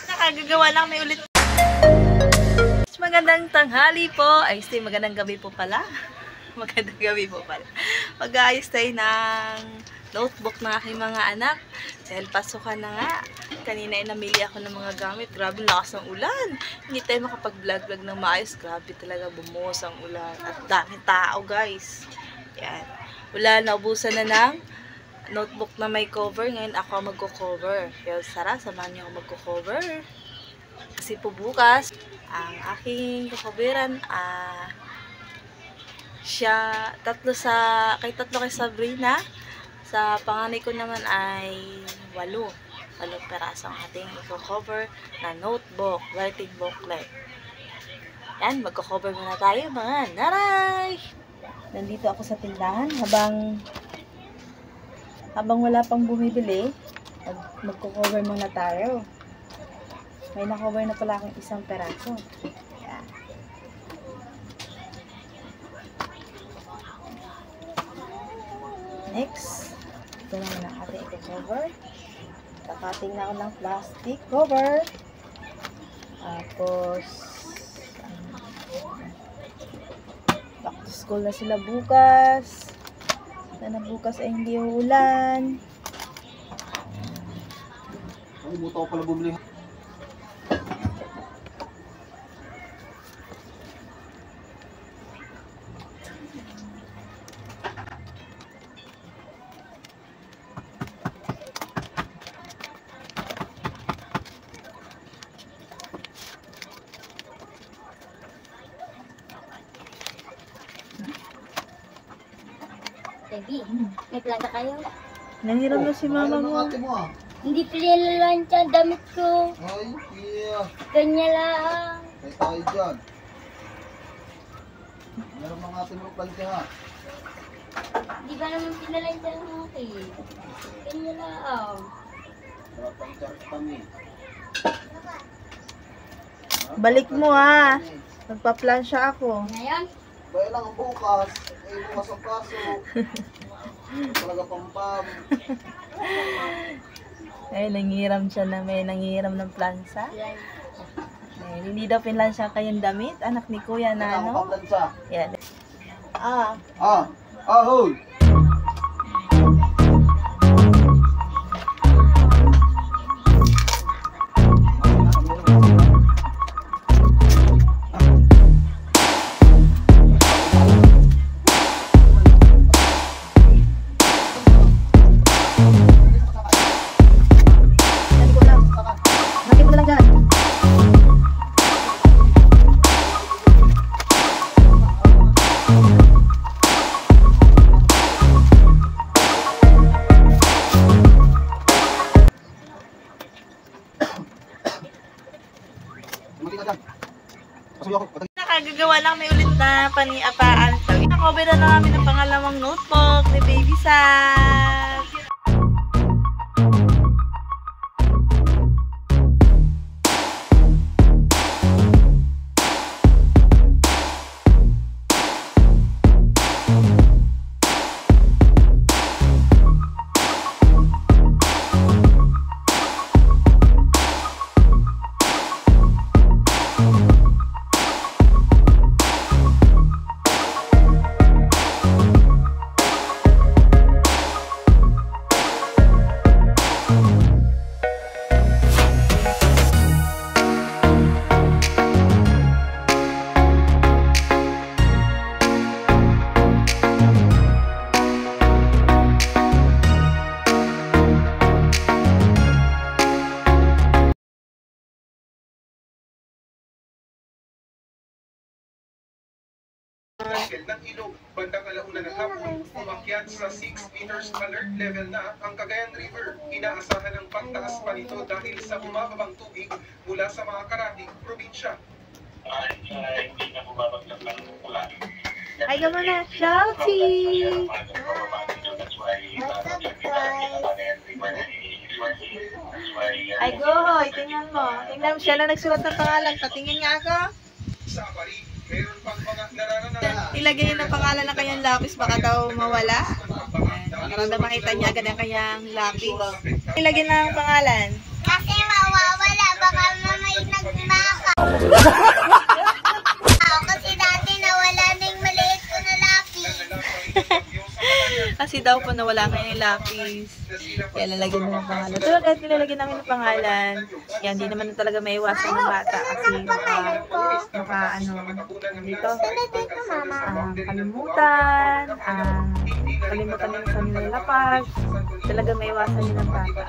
Nakagagawa lang may ulit. Magandang tanghali po. Ay, magandang gabi po pala. Magandang gabi po pala. Mag-aayos tayo ng notebook ng aking mga anak. Dahil pasukan na nga. Kanina ay namili ako ng mga gamit. Grabe, lakas ng ulan. Hindi tayo makapag-vlog-vlog ng maayos. Grabe talaga, bumuhos ang ulan. At daming tao, guys. Yan. Ulan, naubusan na ng notebook na may cover. Ngayon ako magko-cover. Kaya Sara, samahan niyo ako magko-cover. Kasi po bukas, ang aking kakoveran, tatlo kay Sabrina. Sa panganay ko naman ay 8 perasong ating i-cover na notebook, writing booklet. Yan, magko-cover muna tayo mga naray! Nandito ako sa tindahan habang wala pang bumibili, magko-cover muna tayo. May na-cover na pala akong 1 peraso. Yan. Next, ito naman ang ating i-cover. Kakating na ako ng plastic cover. Tapos, back to school na sila bukas. Sana bukas ay hindi uulan. Ay, buta ko pala bumili. Baby, may planta kayo? Nangiram na si mama mo. Hindi pinalalancha ang damit ko. Ay, yeah. Ganyan lang. May tayo dyan. Meron mga ating mga planta ha. Hindi ba naman pinalalancha ang akin? Ganyan lang. Para pang charge kami. Balik mo ha. Magpa-plansya ako. Ngayon? Baya lang ang bukas. Eh, bukas ang kaso. Talaga pampam. Ay, nangiram siya na may nangiram ng plansa. Ay, hindi daw pinlansya kayong damit. Anak ni Kuya na ano. Yan. Ahoy! Nakagagawa lang may ulit na paniapaan. Nakover na namin ang pangalawang notebook ni Baby Sad. ng ilog, bandang 1:00 ng hapon, umakyat sa 6 meters alert level na ang Cagayan River. Inaasahan ang pagtaas pa nito dahil sa bumababang tubig mula sa mga karating probinsya. Hindi na bumabagsak ng ulan. Ay, gano'n na, shouting! Ay, go! Tingnan mo. Tingnan mo, siya na nagsulat ng pangalan. Patingin nga ako. Sa Bari, meron pang mga nararanasan. Ilagay yun ang pangalan ng kanyang lapis, baka daw mawala. Para na makita niya agad ang kanyang lapis. Ilagyan na ang pangalan. Kasi mawawala, baka may nagmaka. Kasi dati nawala na yung maliit ko na lapis. Kasi daw po nawala ngayon yung lapis. Kaya lalagyan mo ng pangalan. Pero kahit nilalagyan namin ng pangalan, yan, hindi naman talaga may iwasan ng bata. Kasi kalimutan yung sa nilalapag. Talaga may iwasan yun ng bata.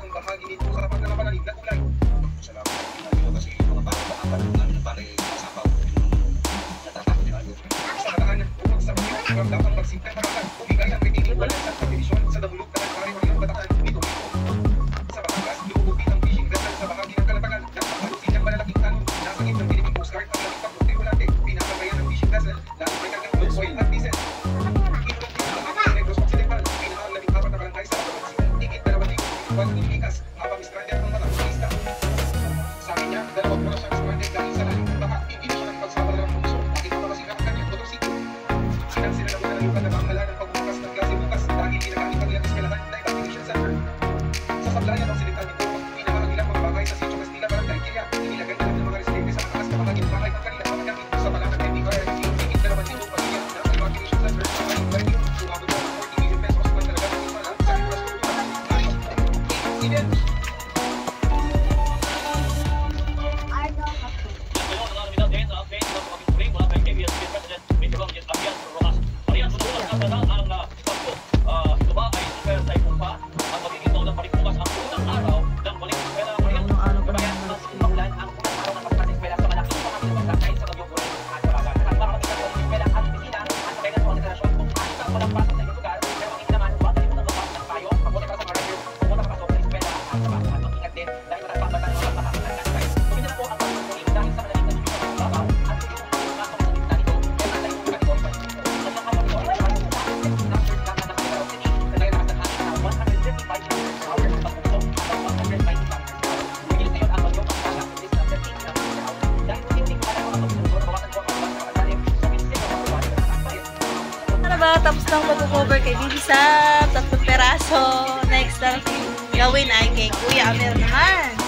Tapos ng pag-cover kay Bibi Sab, 3 peraso. Next na gawin ay kay Kuya Amir naman.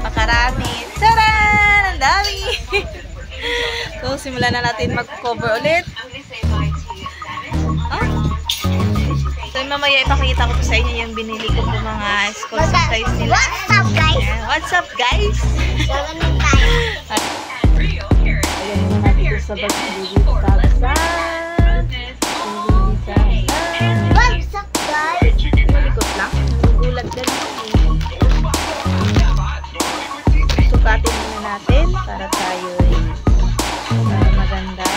Pakarami. Taran! Ang dami! So, simulan na natin mag-cover ulit. So, mamaya ipakita ko po sa inyo yung binili ko po mga school supplies nila. What's up, guys? What's up, guys? Gaganin tayo. Ayan naman natin ito sa Bibi Sab. What's up, guys? Malikot lang. Nagugulat din. Sukatin muna natin para tayo maganda.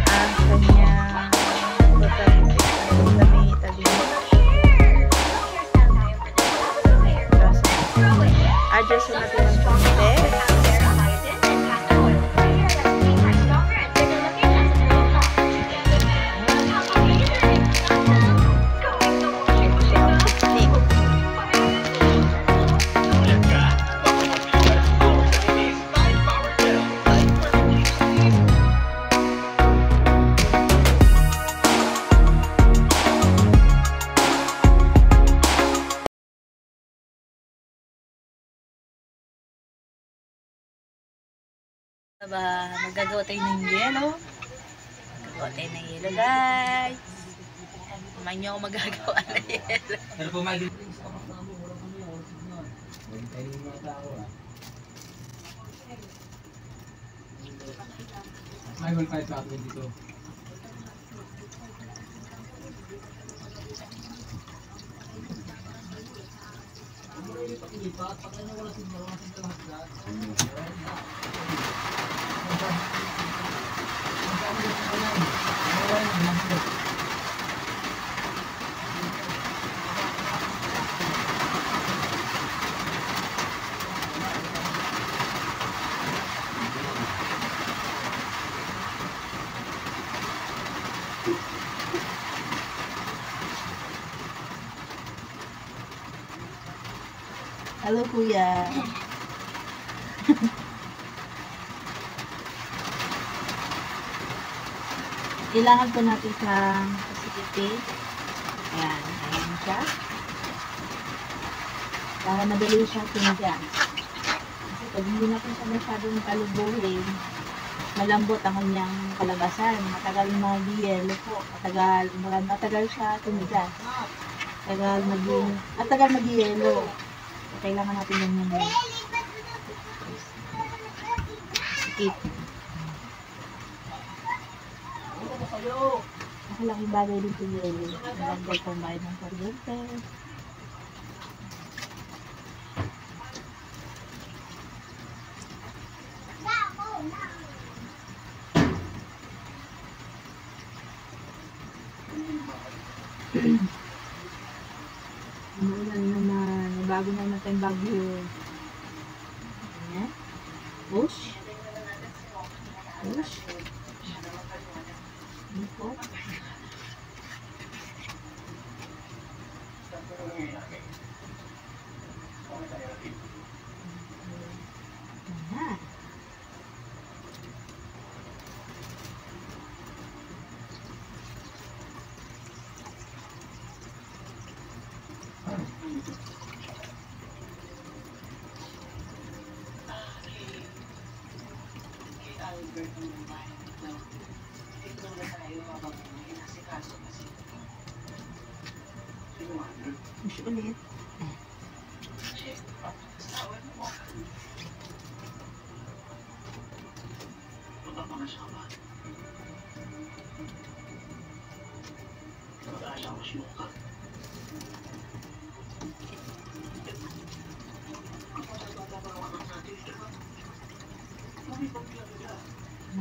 Ang kanya address natin ang konti. Magagawa tayo ng yelo. Magagawa tayo ng yelo, guys. Naman nyo ako magagawa ng yelo. Pero po may may 1.5 sa atin dito. Hello, Kuya. Kailangan po natin sa facility. Ayan. siya. Para madali siya sinigang. Kasi pag hindi natin siya masyadong palubuhin, malambot ang kanyang kalabasan. Matagal mag-yelo po. Matagal siya tumigas. Matagal mag-yelo. Kailangan natin yung skip. Malaking bagay dito yelo. Malambot pang bayad ng kuryente. Umulan naman. Bago naman tayong bagyo. Ayan. Push. Push. Ikot. Ayan. Push ulit.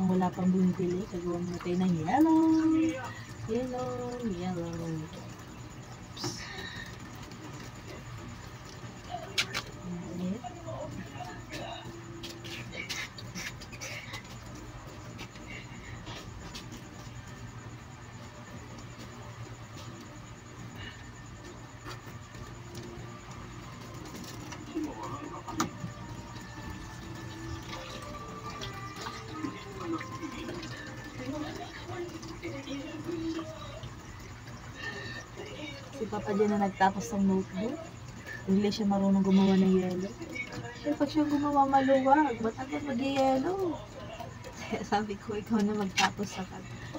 Wala pang bumibili, kagawa natin ng yellow. Yellow, yellow. Si Papa dyan na nagtapos ng notebook. Hindi siya marunong gumawa ng yelo. Pero pag siya gumawa maluwag, matagal mag-yelo. Kaya sabi ko, ikaw na magtapos sa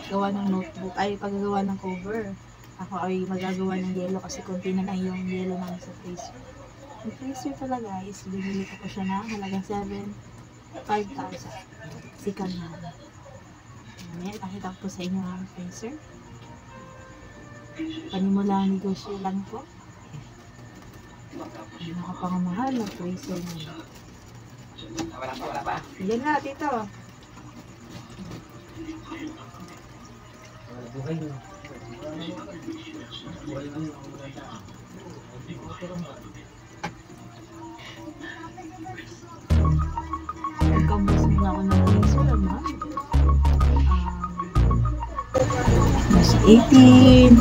gawa ng notebook. Ay, paggagawa ng cover. Ako ay magagawa ng yelo kasi konti na lang yung yelo namin sa freezer. Yung freezer talaga is binili ko siya na halagang 5,000. Sikan na. Ngayon, nakita ko sa inyo ang freezer. Panimulang negosyo lang po. Nakapangamahal ng freezer niya. Wala pa. Yan na, tito. Nagkambas muna ako ng freezer, ma. Mas 18,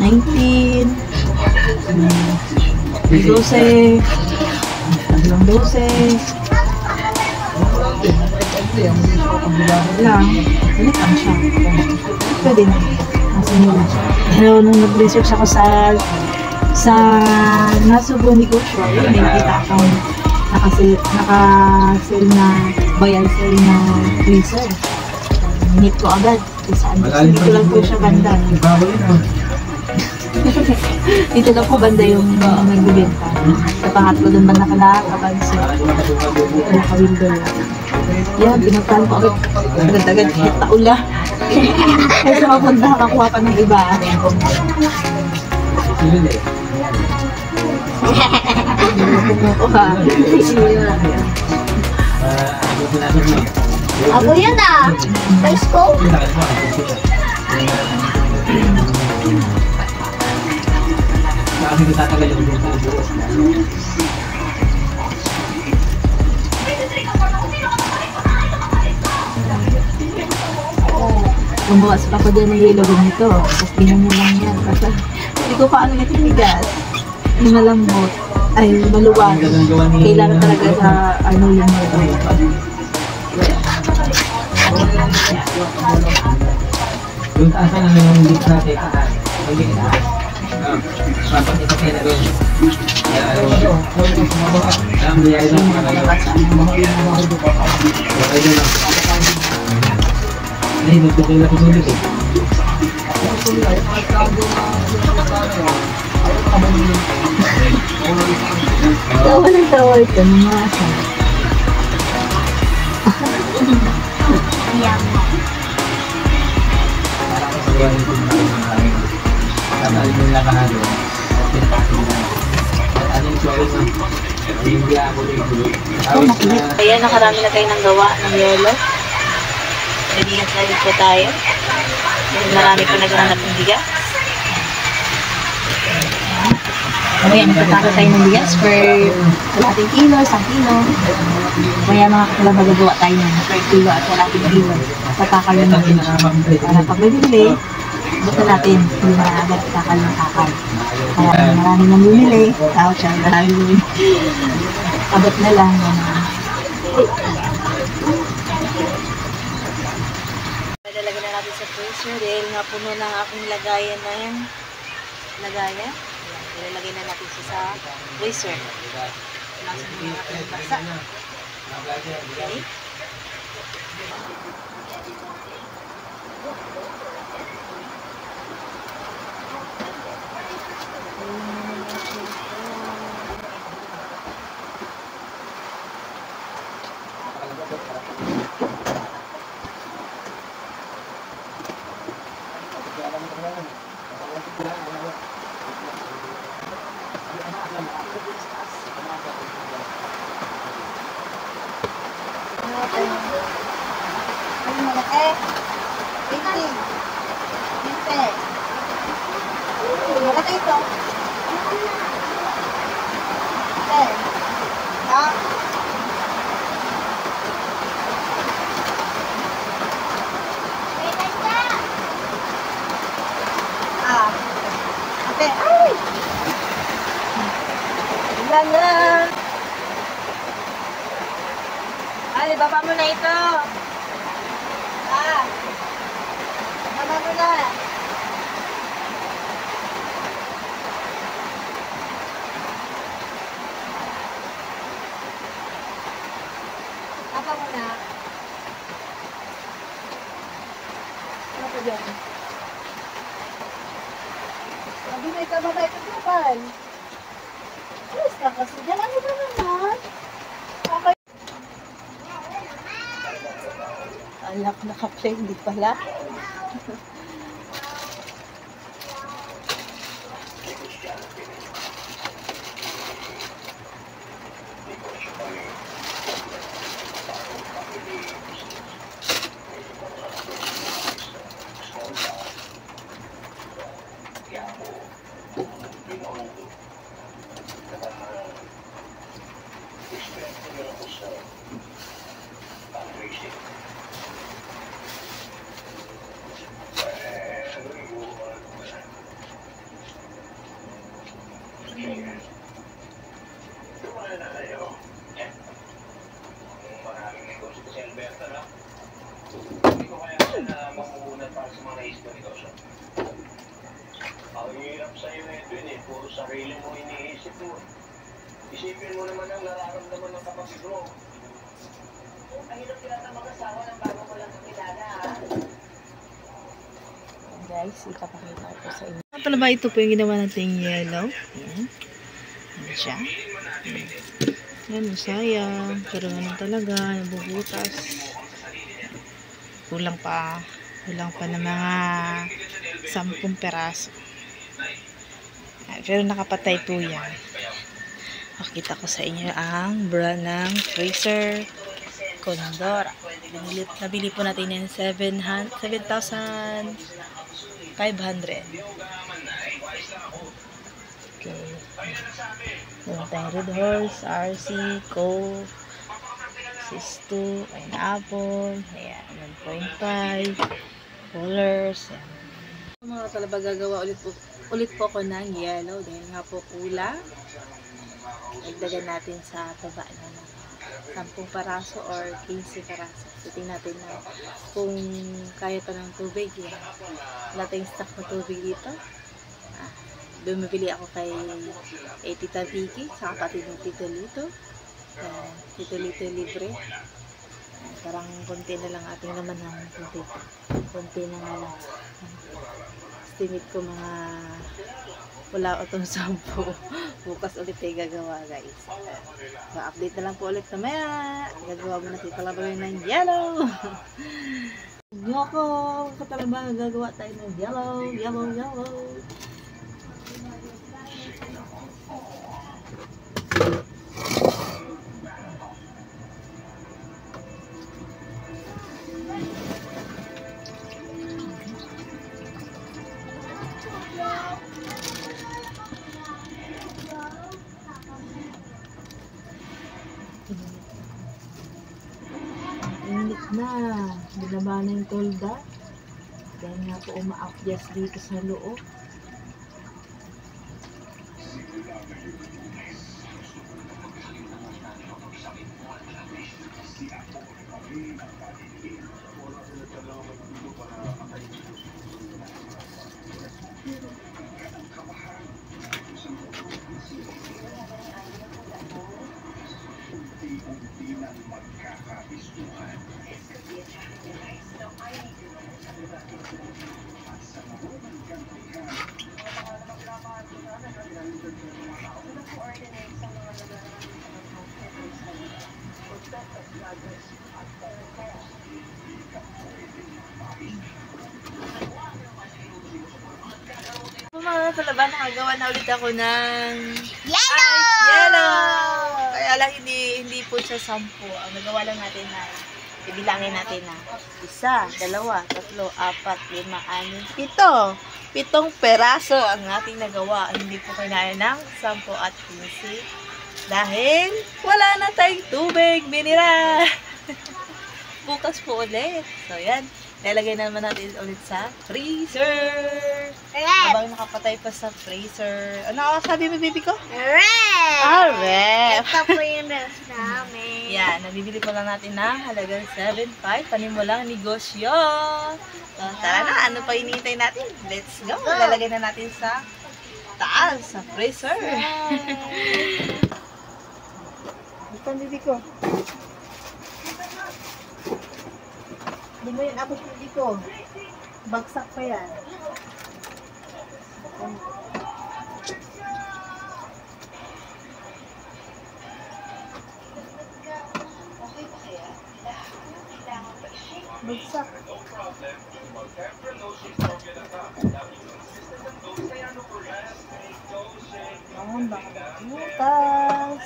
19, 12, 12, lang, balik lang siya. Pwede na. Masinila siya. Pero nung nag-research ako sa nasubo ni Coach Roy, may kita akong naka-sale na bayan sale na freezer. Minute ko agad. Hindi ko lang po siya banda. Dito lang po banda yung nagbibenta. Sa pangatlo doon ba nakakabansi. Dito naka-window lang. Yan, pinagtan ko agad-agad kahit taula. Kasi mapunta nakakuha pa ng iba. Ako yan ah! Face ko! Bumbuka si Papa dyan ng yelo ganito. Tapos tingnan niya lang yan. Kasi hindi ko paano natitigas. Yung malambot. Ay, maluwag. Kailangan talaga sa ano yung maluwag. Yung taas na yung hindi natin. Tawa ng tawa ito, mga asa. Iyak. Ayan, nakarami na tayo ng gawa ng yelo. Naligas na rin po tayo. Marami po naghahanap ng bigas. Mamaya magtatalo tayo ng bigas for kalating kilo, 1 kilo. Mamaya mga katulad magagawa tayo ng per kilo at kalating kilo. Tatakal na natin. Para pag bibili, buto natin. Hindi na agad takal ng takal. Kaya marami nang bumili. Tawag siya, marami bumili. Abot na lang. Padalagay na natin sa freezer dahil nga puno ng aking lagayan na yan. Lagayan. Ilalagay na natin siya sa freezer. Nasa mga ating basa. Okay. Ay, malaki. 80. 20. Malaki ito. Okay. Ah. Ah. Okay. Ay! Ilan na? Ali, baba mo na ito. Ah. Baba mo na. Baba mo na. Ano pa dyan? Sabi na ikaw baba ito kapal. Alas ka kasi. Diyan ano ba naman? Okay. Anak, naka-play, hindi pala. Maraming negosyo kasi Alberta, no? Hindi ko kaya na mamuhunan para sa mga isda negosyo. Ang hirap sa'yo na ito yun eh. Puro sarili mo iniisip mo. Isipin mo naman ang nararamdaman ng kapatid mo. Ang hirap kilala mag-asawa ng bago ko lang kakilala, ha? Guys, ipapakita ko sa inyo. Pala ba ito po yung ginawa nating yellow? Ayan. Ayan siya. Ayan, masayang. Pero ganun talaga, nabubutas. Kulang pa ng mga 10 peraso. Pero nakapatay po yan. Makita ko sa inyo ang brand ng Fraser Condor. Nabili po natin yan 7,500. Okay. Meron tayong Red Horse, RC, Cove, Sis2, Pineapple, ayan, 1.5, Colors, ayan. Mga talaba gagawa ulit po ako ng yellow dahil nga po kulang. Nagdagan natin sa taba na 10 paraso or 15 paraso. So, tingnan natin na kung kaya pa ng tubig yan. Wala tayong stock na tubig dito. bumibili ako kay Tita Vicky, sa kapatid ng Tito Lito. Tito Lito libre. Parang konti na lang ating naman ng konti na nga lang. Estimate ko mga wala o itong 10. Bukas ulit ay gagawa, guys. So, update na lang po ulit mamaya. Gagawa mo na si Talabagoy ng yellow. Nyo ako, Katalaba, gagawa tayo ng yellow. Init na. Binaba na yung tolda. Dahil nga po uma-adjust dito sa loob. Mga Talaba, nakagawa na ulit ako ng yellow! Kaya lang hindi po siya 10. Ang nagawa lang natin na ibilangin natin na 1, 2, 3, 4, 5, 6, 7. 7 peraso ang ating nagawa. Hindi po kinaya ng 10 at 15 dahil wala na tayong tubig, binira. Bukas po ulit. So yan, lalagay na naman natin ulit sa freezer. Habang nakapatay pa sa freezer. Ano sabi mo, baby ko? Ref! Ito po yung ref namin. Yan, nabibili pa lang natin na halagang 7.5. Panimulang negosyo. So, tara na, ano pa hinihintay natin? Let's go! Lalagay na natin sa taas, sa freezer. Ito ang baby ko. Hindi mo yun abot baby ko. Bagsak pa yan. Bagsak. Bangon ba? Bukas.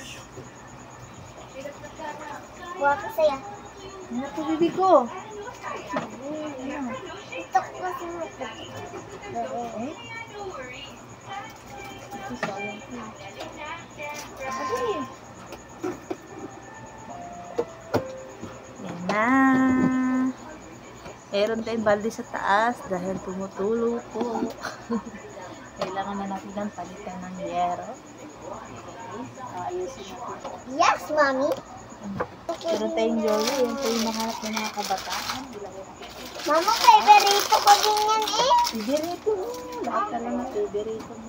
Buwak ko saya. Ano ito, bibi ko? Ito ko kasi Eh? Ito sayang ko. Abi. Yan na. Meron tayong balde sa taas dahil pumutulo po. Kailangan na natin ng palitan ng yero. Ayusin natin. Yes, mommy. Meron tayong yolo. Yan po yung mahanap ng mga kabataan. Mama, favorito ko din yan eh. Favorito mo. Lahat na lang na favorito mo.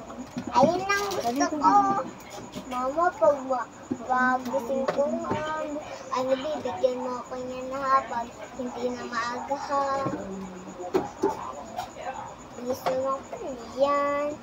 Ayun ang gusto ko. Mama, pag gusto ko bibigyan mo ako niya na habang hindi na maaga ha. Gusto mo ko yan.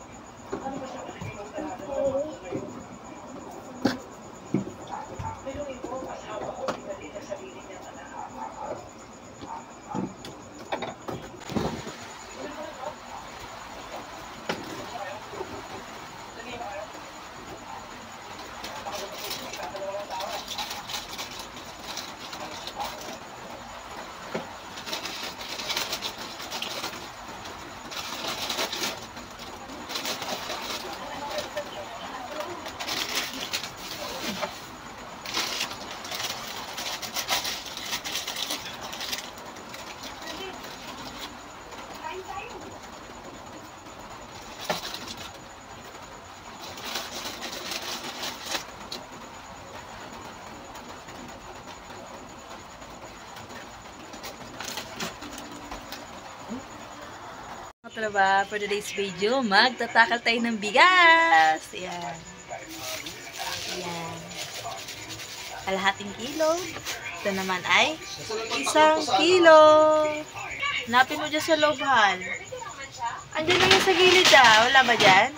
Tara ba, for today's video, magtatakal tayo ng bigas. Ayan. Ayan. Kalahating kilo. Ito naman ay 1 kilo. Hanapin mo dyan sa loob, Hal. Andiyan na yung sa gilid, ah. Wala ba dyan?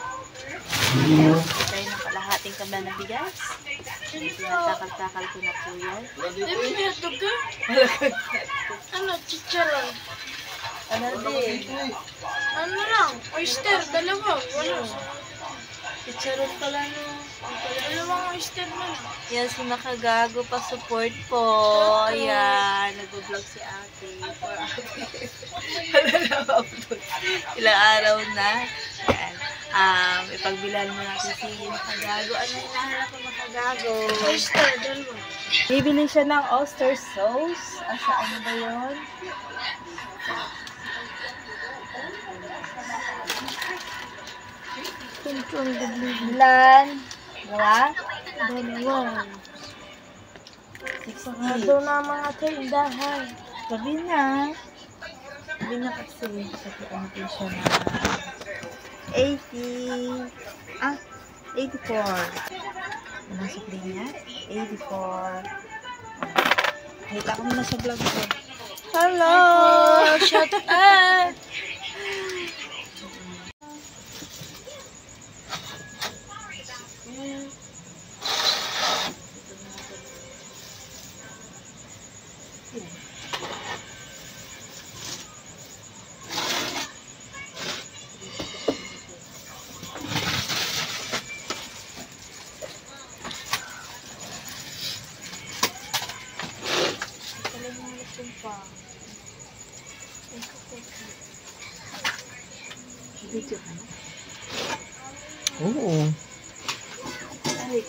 Tayo ng kalahating kabla ng bigas. Tinatakal-takal ko na po yan. Ano, chicharon? Ano din? Ano lang? Oyster, dalawa. Wala. Chicharon pala no. Dalawang oyster na lang. Yan si Makagago pa support po. Ayan, nag-vlog si ate. For ate. Ilang araw na. Ayan. Ipagbilhan mo natin si Makagago. Ano yung nahanap ng Makagago? Oyster, dalawa. Bibili siya ng oyster sauce. Asa ano ba yun? Ilan? Dalawa? Dalawa. 60. Doon na mga tindahan. Sabi na. Sabi na kasi. Sabi natin siya na 80. 84. Ano sa play niya? 84. Hita ko muna sa vlog ko. Hello! Shut up! Video ka na? Oo. Ay,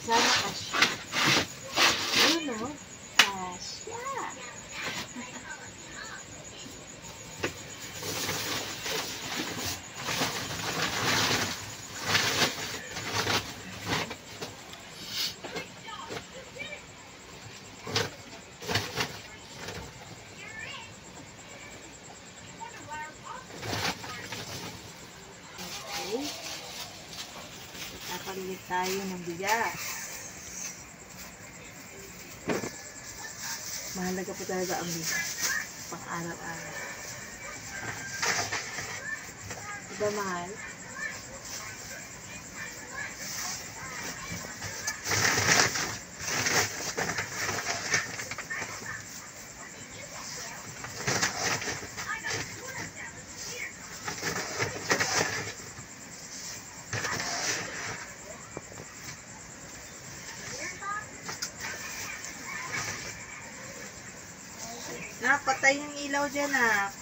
sana kasya. Ayun o. Kasya. Nakapalit tayo ng bigas. Mahalaga po talaga ang bigas. Pang araw-araw. Diba mahal? Napatay yung ilaw dyan, ah.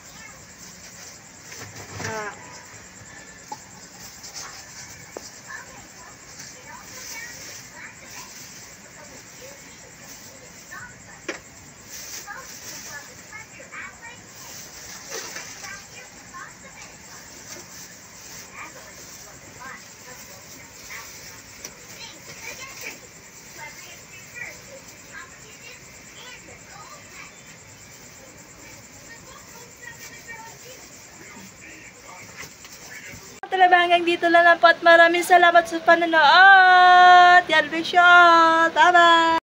Talaga hanggang dito lang po at maraming salamat sa panonood. Yan, Bishop. Bye-bye!